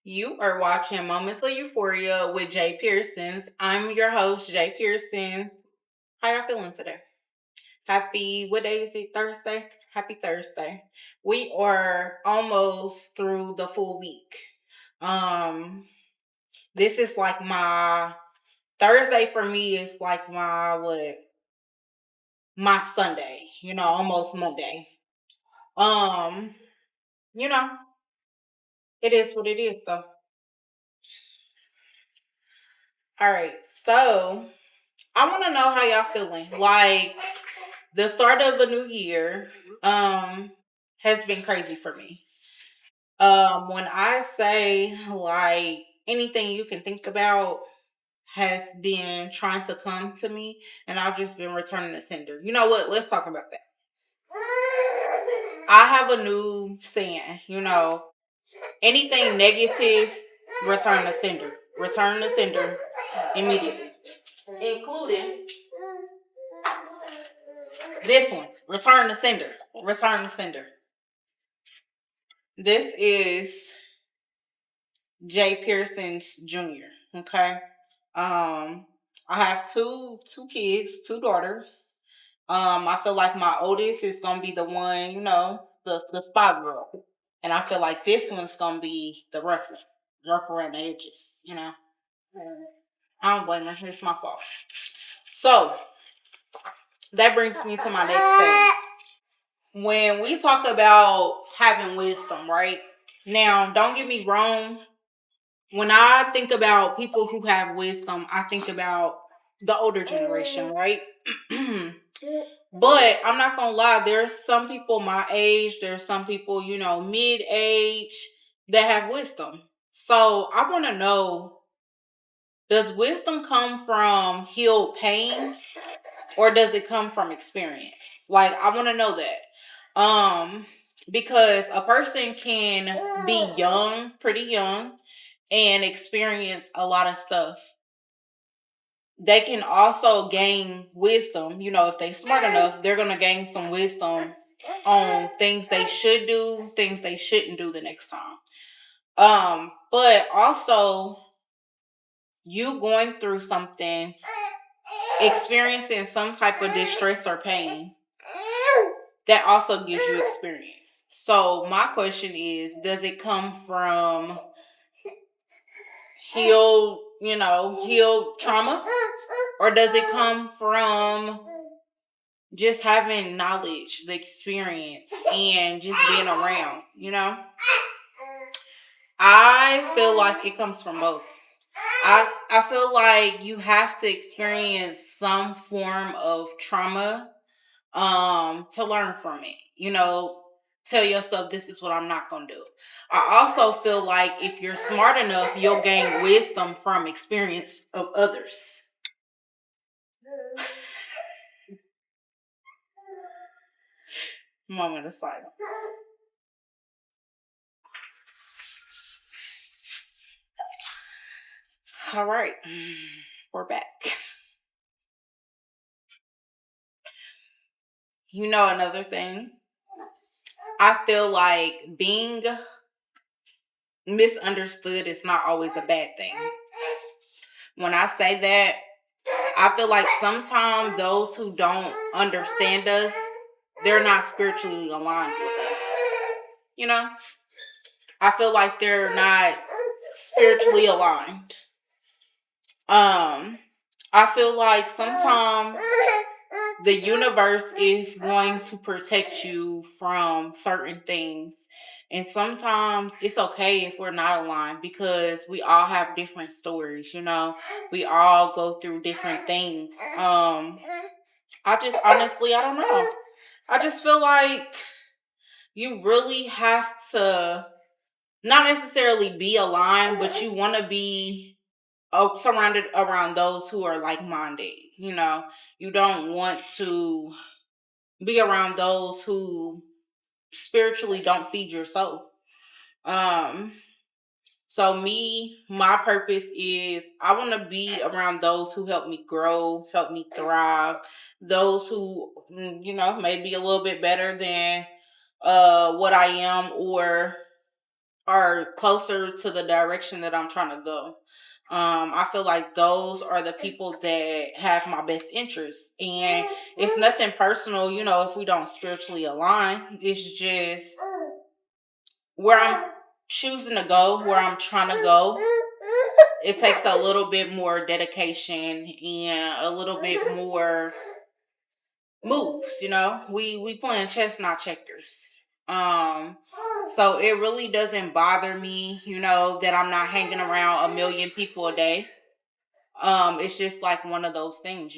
You are watching Moments of Euphoria with JPIERCINGS. I'm your host, JPIERCINGS. How y'all feeling today? Happy, what day is it? Thursday? Happy Thursday. We are almost through the full week. Um, this is like my Thursday for me is like my Sunday, almost Monday. Um, you know, it is what it is though. All right, so I want to know how y'all feeling. Like the start of a new year has been crazy for me. When I say like anything you can think about has been trying to come to me and I've just been returning the sender. You know what? Let's talk about that. I have a new saying, anything negative, return the sender. Return the sender immediately. Including this one. Return the sender. Return the sender. This is Jay Pearson's Jr. Okay. I have two kids, two daughters. I feel like my oldest is gonna be the one, the spy girl. And I feel like this one's gonna be the rough around the edges. I don't blame her, it's my fault. So that brings me to my next thing. When we talk about having wisdom, right? Now, don't get me wrong. When I think about people who have wisdom, I think about the older generation, right? But I'm not gonna lie, there's some people my age, there's some people, mid-age that have wisdom. So I want to know, does wisdom come from healed pain or does it come from experience? Like I want to know that. Because a person can be young, pretty young, and experience a lot of stuff. They can also gain wisdom, if they smart enough, they're going to gain some wisdom on things they should do, things they shouldn't do the next time. But also you going through something, experiencing some type of distress or pain, that also gives you experience. So my question is, does it come from healed trauma? Or does it come from just having knowledge, the experience, and just being around? I feel like it comes from both. I feel like you have to experience some form of trauma to learn from it. Tell yourself this is what I'm not gonna do. I also feel like if you're smart enough, you'll gain wisdom from experience of others. Moment of silence. All right, we're back. Another thing, I feel like being misunderstood is not always a bad thing. When I say that, I feel like sometimes those who don't understand us, they're not spiritually aligned with us. I feel like they're not spiritually aligned. I feel like sometimes the universe is going to protect you from certain things. And sometimes it's okay if we're not aligned because we all have different stories. We all go through different things. I just honestly, I don't know. I just feel like you really have to not necessarily be aligned, but you want to be surrounded around those who are like-minded. You don't want to be around those who spiritually don't feed your soul. Um, so my purpose is I want to be around those who help me grow, help me thrive, those who, may be a little bit better than what I am, or are closer to the direction that I'm trying to go. I feel like those are the people that have my best interests. And it's nothing personal, if we don't spiritually align. It's just where I'm choosing to go, where I'm trying to go. It takes a little bit more dedication and a little bit more moves, we playing chess, not checkers. um so it really doesn't bother me, that I'm not hanging around a million people a day. It's just like one of those things,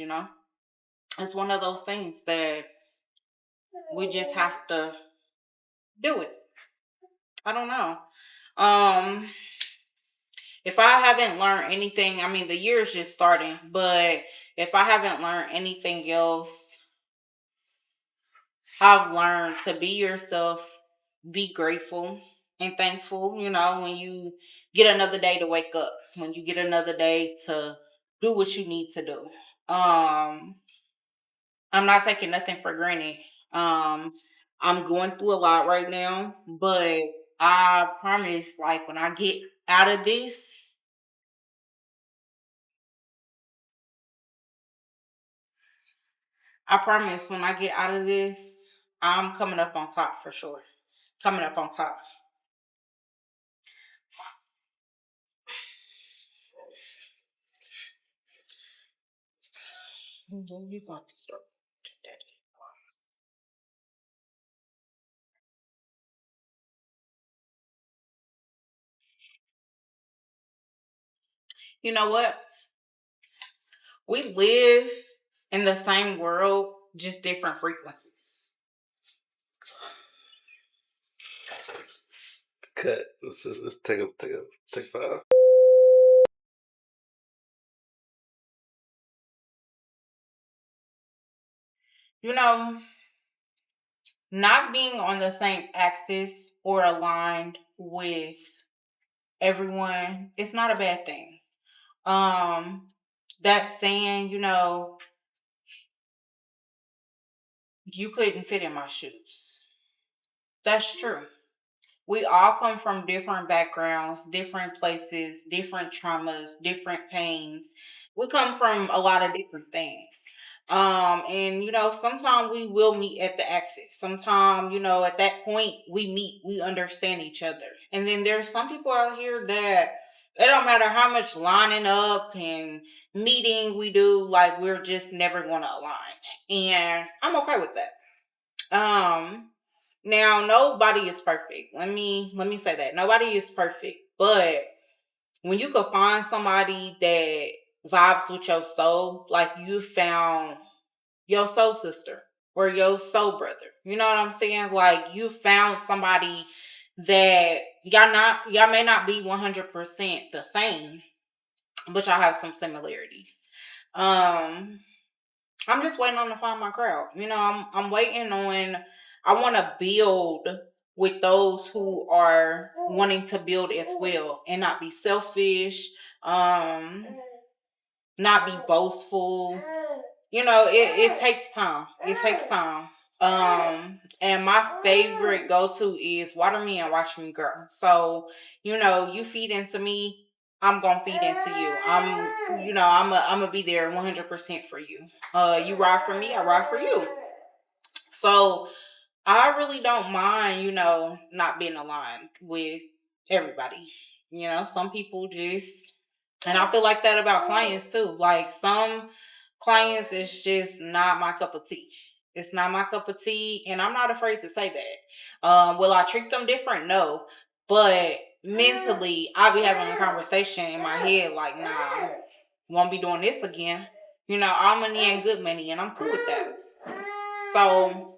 it's one of those things that we just have to do it. I don't know. um if I haven't learned anything, I mean, the year is just starting, but if I haven't learned anything else, I've learned to be yourself, be grateful and thankful, when you get another day to wake up, when you get another day to do what you need to do. I'm not taking nothing for granted. Um, I'm going through a lot right now, but I promise, like, when I get out of this, I promise when I get out of this, I'm coming up on top for sure. Coming up on top. You got to start. You know what? We live in the same world, just different frequencies. Cut. Let's take 5. You know, not being on the same axis or aligned with everyone, it's not a bad thing. That saying, you couldn't fit in my shoes. That's true. We all come from different backgrounds, different places, different traumas, different pains. We come from a lot of different things. And sometimes we will meet at the axis. Sometimes, at that point we meet, we understand each other. And then there's some people out here that it don't matter how much lining up and meeting we do, like we're just never gonna align. And I'm okay with that. Now nobody is perfect. Let me say that. Nobody is perfect. But when you could find somebody that vibes with your soul, like you found your soul sister or your soul brother. You know what I'm saying? Like you found somebody that y'all may not be 100% the same, but y'all have some similarities. Um I'm just waiting on to find my crowd. I'm waiting on. I want to build with those who are wanting to build as well, and not be selfish, not be boastful. It takes time. It takes time. And my favorite go to is water me and watch me grow. So, you feed into me, I'm gonna feed into you. I'm gonna be there 100% for you. You ride for me, I ride for you. So I really don't mind, not being aligned with everybody. Some people just, and I feel like that about clients too. Like some clients is just not my cup of tea. It's not my cup of tea, and I'm not afraid to say that. Will I treat them different? No, but mentally, I'll be having a conversation in my head like, nah, won't be doing this again. All money ain't good money, and I'm cool with that. So,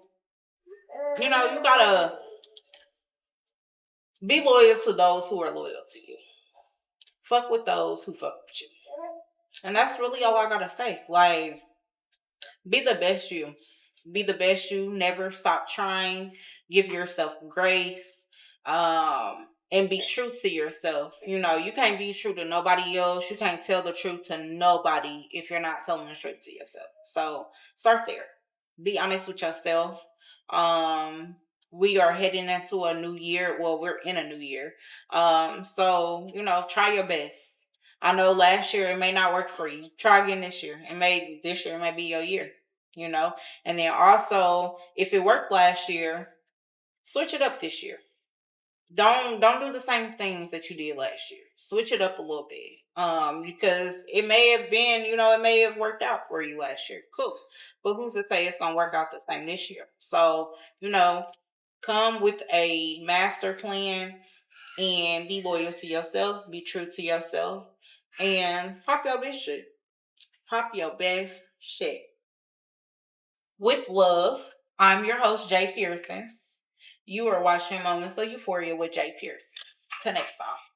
you gotta be loyal to those who are loyal to you. Fuck with those who fuck with you. And that's really all I gotta say. Like, be the best you. Be the best you. Never stop trying. Give yourself grace. And be true to yourself. You can't be true to nobody else. You can't tell the truth to nobody if you're not telling the truth to yourself. So start there. Be honest with yourself. Um, we are heading into a new year. Well, we're in a new year. So, try your best. I know last year it may not work for you. Try again this year. This year may be your year, you know. And then also, if it worked last year, switch it up this year. Don't do the same things that you did last year. Switch it up a little bit. Because it may have been, it may have worked out for you last year. Cool. But who's to say it's gonna work out the same this year? So, come with a master plan and be loyal to yourself, be true to yourself, and pop your best shit. Pop your best shit. With love, I'm your host, Jay Pearsons. You are watching Moments of Euphoria with Jay Pearsons. Till next time.